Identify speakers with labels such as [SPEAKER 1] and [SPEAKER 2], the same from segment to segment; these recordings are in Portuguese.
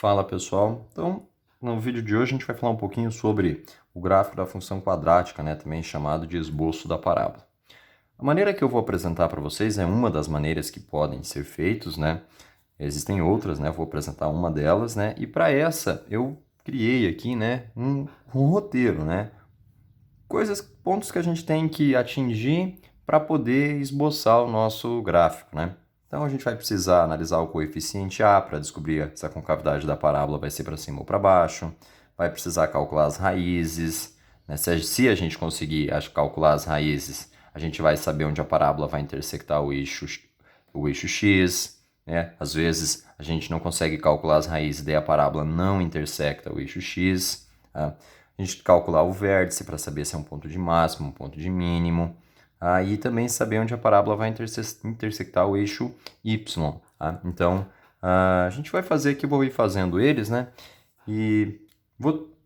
[SPEAKER 1] Fala pessoal, então no vídeo de hoje a gente vai falar um pouquinho sobre o gráfico da função quadrática, também chamado de esboço da parábola. A maneira que eu vou apresentar para vocês é uma das maneiras que podem ser feitos, Existem outras, eu vou apresentar uma delas, e para essa eu criei aqui, um roteiro, pontos que a gente tem que atingir para poder esboçar o nosso gráfico, Então a gente vai precisar analisar o coeficiente A para descobrir se a concavidade da parábola vai ser para cima ou para baixo, vai precisar calcular as raízes, Se a gente conseguir calcular as raízes, a gente vai saber onde a parábola vai intersectar o eixo X, Às vezes a gente não consegue calcular as raízes, daí a parábola não intersecta o eixo X, tá? A gente calcular o vértice para saber se é um ponto de máximo, um ponto de mínimo. E também saber onde a parábola vai intersectar o eixo Y. Tá? Então, a gente vai fazer aqui, vou ir fazendo eles, E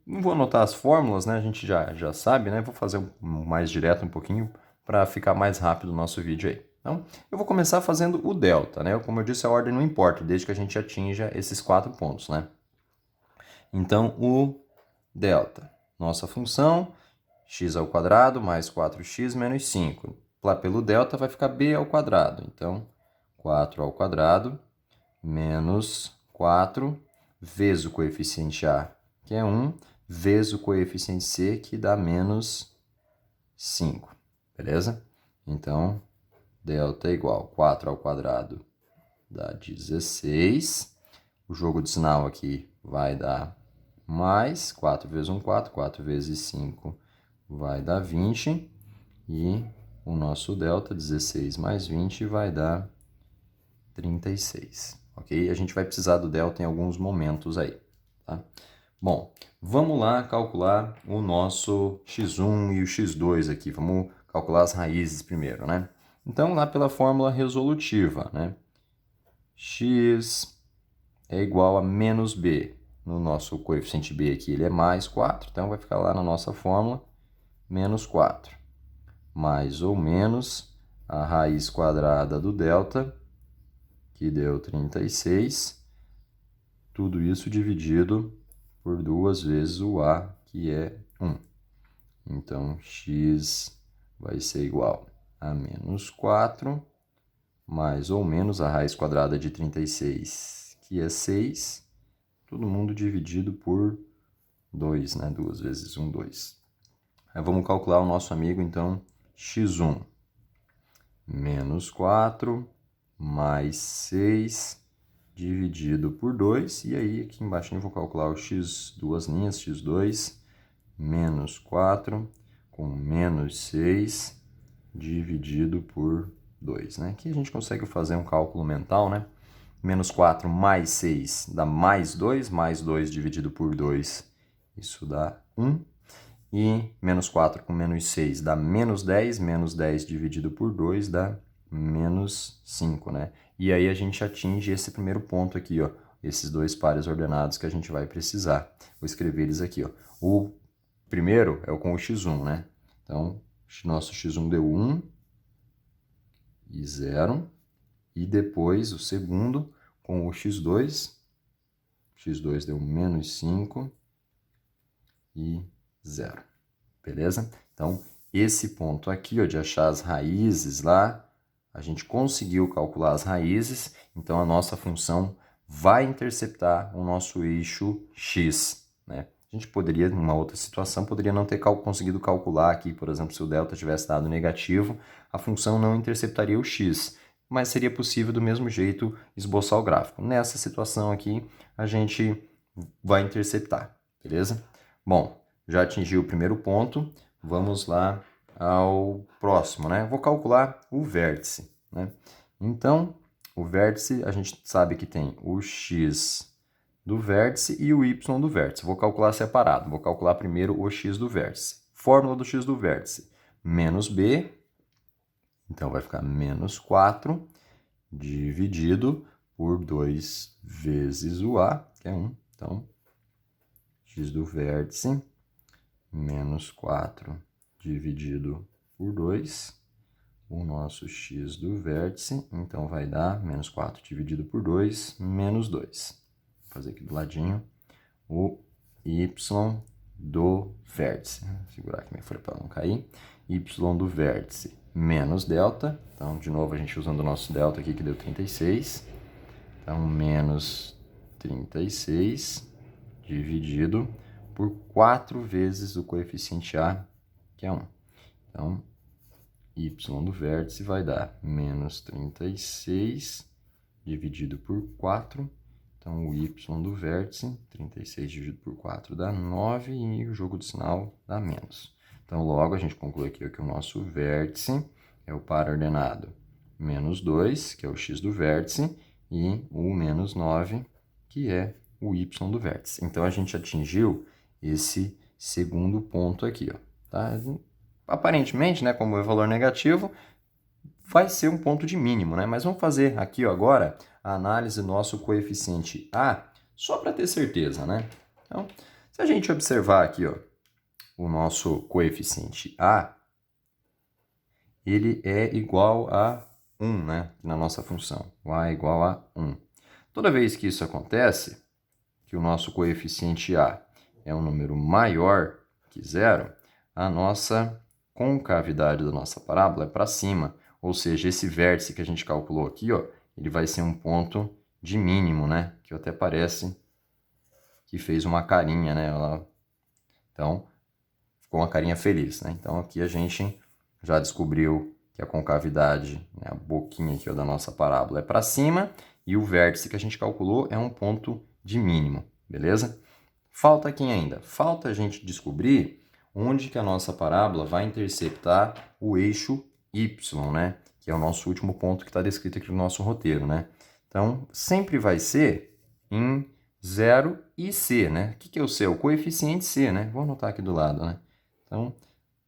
[SPEAKER 1] não vou anotar as fórmulas, A gente já sabe, Vou fazer mais direto um pouquinho para ficar mais rápido o nosso vídeo aí. Então, eu vou começar fazendo o delta, Como eu disse, a ordem não importa, desde que a gente atinja esses 4 pontos, Então, o delta, nossa função, x ao quadrado mais 4x menos 5. Lá pelo delta vai ficar b ao quadrado. Então, 4 ao quadrado menos 4 vezes o coeficiente a, que é 1, vezes o coeficiente c, que dá menos 5. Beleza? Então, delta é igual a 4 ao quadrado dá 16. O jogo de sinal aqui vai dar mais 4 vezes 1, 4. 4 vezes 5 vai dar 20. E o nosso delta, 16 mais 20, vai dar 36. Ok? A gente vai precisar do delta em alguns momentos aí. Tá? Bom, vamos lá calcular o nosso x1 e o x2 aqui. Vamos calcular as raízes primeiro, Então, lá pela fórmula resolutiva, x é igual a menos b. No nosso coeficiente b aqui, ele é mais 4, então vai ficar lá na nossa fórmula, menos 4. Mais ou menos a raiz quadrada do delta, que deu 36. Tudo isso dividido por 2 vezes o a, que é 1. Então, x vai ser igual a menos 4, mais ou menos a raiz quadrada de 36, que é 6. Todo mundo dividido por 2, 2 vezes 1, 2. Aí vamos calcular o nosso amigo, então, x1. Menos 4 mais 6 dividido por 2. E aí, aqui embaixo eu vou calcular o x, duas linhas, x2, menos 4 com menos 6 dividido por 2. Aqui a gente consegue fazer um cálculo mental, Menos 4 mais 6 dá mais 2 dividido por 2, isso dá 1. E menos 4 com menos 6 dá menos 10 dividido por 2 dá menos 5, E aí a gente atinge esse primeiro ponto aqui, ó, esses dois pares ordenados que a gente vai precisar. Vou escrever eles aqui, ó. O primeiro é o com o x1, Então, nosso x1 deu 1 e 0. E depois o segundo com o x2. x2 deu menos 5 e 0. Beleza? Então, esse ponto aqui, ó, de achar as raízes lá, a gente conseguiu calcular as raízes, então a nossa função vai interceptar o nosso eixo x, A gente poderia, numa outra situação, poderia não ter conseguido calcular aqui, por exemplo, se o delta tivesse dado negativo, a função não interceptaria o x, mas seria possível do mesmo jeito esboçar o gráfico. Nessa situação aqui, a gente vai interceptar, beleza? Bom, já atingi o primeiro ponto, vamos lá ao próximo, Vou calcular o vértice, Então, o vértice, a gente sabe que tem o x do vértice e o y do vértice. Vou calcular separado, vou calcular primeiro o x do vértice. Fórmula do x do vértice, menos b, então vai ficar menos 4, dividido por 2 vezes o a, que é 1. Então, x do vértice, menos 4 dividido por 2, o nosso x do vértice, então vai dar menos 4 dividido por 2, menos 2. fazer aqui do ladinho, o y do vértice. Vou segurar aqui minha folha para não cair. Y do vértice menos delta. Então, de novo, a gente usando o nosso delta aqui, que deu 36. Então, menos 36 dividido por 4 vezes o coeficiente A, que é 1. Então, y do vértice vai dar menos 36 dividido por 4. Então, o y do vértice, 36 dividido por 4 dá 9 e o jogo do sinal dá menos. Então, logo, a gente conclui aqui que o nosso vértice é o par ordenado menos 2, que é o x do vértice, e o menos 9, que é o y do vértice. Então, a gente atingiu esse segundo ponto aqui, ó, tá? Aparentemente, né, como é valor negativo, vai ser um ponto de mínimo, né? Mas vamos fazer aqui, ó, agora a análise do nosso coeficiente A, só para ter certeza, né? Então, se a gente observar aqui, ó, o nosso coeficiente A, ele é igual a 1, né? Na nossa função. O A é igual a 1. Toda vez que isso acontece, que o nosso coeficiente A é um número maior que 0, a nossa concavidade da nossa parábola é para cima. Ou seja, esse vértice que a gente calculou aqui, ó, ele vai ser um ponto de mínimo, né? Que até parece que fez uma carinha, né? Então, ficou uma carinha feliz, né? Então, aqui a gente já descobriu que a concavidade, né, a boquinha aqui, ó, da nossa parábola é para cima e o vértice que a gente calculou é um ponto de mínimo, beleza? Falta quem ainda? Falta a gente descobrir onde que a nossa parábola vai interceptar o eixo y, né? Que é o nosso último ponto que está descrito aqui no nosso roteiro, né? Então, sempre vai ser em 0 e c, né? O que é o c? O coeficiente c, né? Vou anotar aqui do lado, né? Então,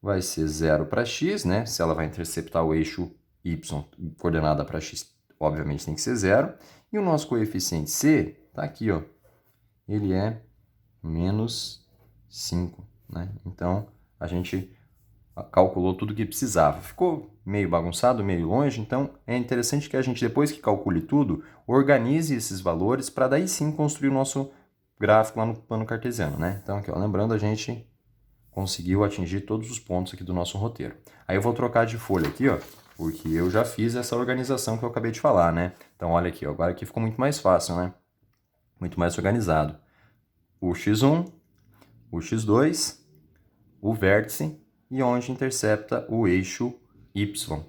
[SPEAKER 1] vai ser 0 para x, né? Se ela vai interceptar o eixo y, coordenada para x, obviamente tem que ser 0. E o nosso coeficiente c está aqui, ó. Ele é menos 5, né? Então, a gente calculou tudo o que precisava. Ficou meio bagunçado, meio longe, então é interessante que a gente, depois que calcule tudo, organize esses valores para daí sim construir o nosso gráfico lá no plano cartesiano, né? Então, aqui, ó, lembrando, a gente conseguiu atingir todos os pontos aqui do nosso roteiro. Aí eu vou trocar de folha aqui, ó, porque eu já fiz essa organização que eu acabei de falar, né? Então, olha aqui, ó, agora aqui ficou muito mais fácil, né? Muito mais organizado. O x1, o x2, o vértice e onde intercepta o eixo y,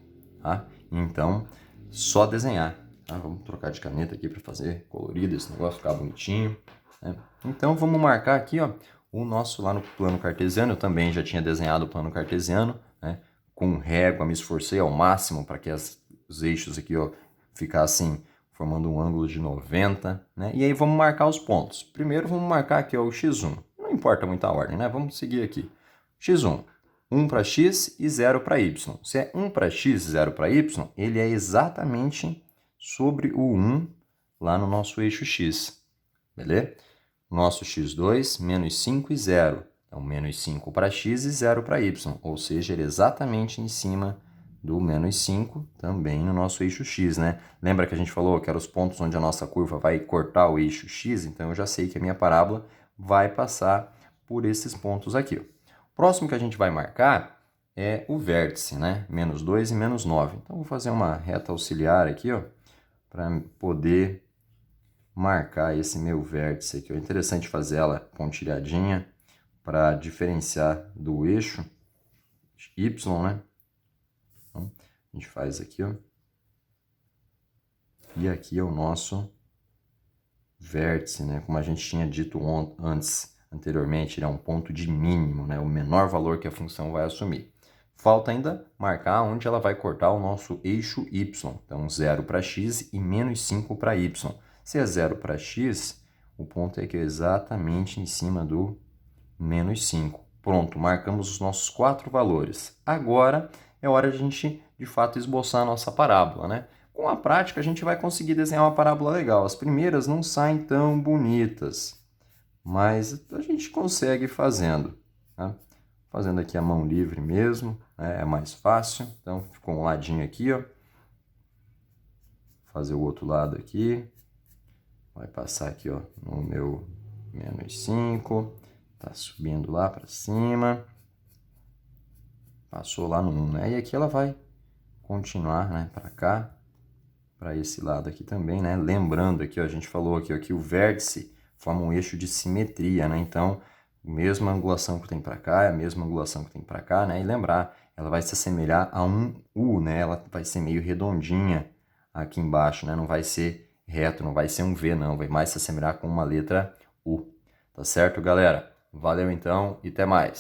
[SPEAKER 1] tá? Então, só desenhar, tá? Vamos trocar de caneta aqui para fazer colorido esse negócio, ficar bonitinho, né? Então, vamos marcar aqui, ó, o nosso lá no plano cartesiano. Eu também já tinha desenhado o plano cartesiano, né? Com régua, me esforcei ao máximo para que os eixos aqui, ó, ficassem formando um ângulo de 90, né? E aí vamos marcar os pontos. Primeiro vamos marcar aqui, ó, o x1. Não importa muito a ordem, né? Vamos seguir aqui. x1, 1 para x e 0 para y. Se é 1 para x e 0 para y, ele é exatamente sobre o 1 lá no nosso eixo x, beleza? Nosso x2, menos 5 e 0. Então, menos 5 para x e 0 para y. Ou seja, ele é exatamente em cima do menos 5, também no nosso eixo x, né? Lembra que a gente falou que eram os pontos onde a nossa curva vai cortar o eixo x? Então, eu já sei que a minha parábola vai passar por esses pontos aqui. O próximo que a gente vai marcar é o vértice, né? Menos 2 e menos 9. Então, vou fazer uma reta auxiliar aqui, ó, para poder marcar esse meu vértice aqui. É interessante fazer ela pontilhadinha para diferenciar do eixo y, né? Então, a gente faz aqui, ó. E aqui é o nosso vértice, né? Como a gente tinha dito anteriormente, ele é um ponto de mínimo, né? O menor valor que a função vai assumir. Falta ainda marcar onde ela vai cortar o nosso eixo y. Então, 0 para x e menos 5 para y. Se é 0 para x, o ponto é que é exatamente em cima do menos 5. Pronto, marcamos os nossos 4 valores. Agora é hora de a gente, de fato, esboçar a nossa parábola, né? Com a prática, a gente vai conseguir desenhar uma parábola legal. As primeiras não saem tão bonitas, mas a gente consegue fazendo, tá? Fazendo aqui a mão livre mesmo, né? É mais fácil. Então, ficou um ladinho aqui, ó. Fazer o outro lado aqui. vai passar aqui, ó, no meu menos 5, tá subindo lá para cima, passou lá no 1, né? E aqui ela vai continuar, né, para cá, para esse lado aqui também, né? Lembrando aqui, ó, a gente falou aqui, ó, que o vértice forma um eixo de simetria, né? Então, a mesma angulação que tem para cá é a mesma angulação que tem para cá, né? E lembrar, ela vai se assemelhar a um U, né? Ela vai ser meio redondinha aqui embaixo, né? Não vai ser reto, não vai ser um V, não. Vai mais se assemelhar com uma letra U. Tá certo, galera? Valeu então e até mais.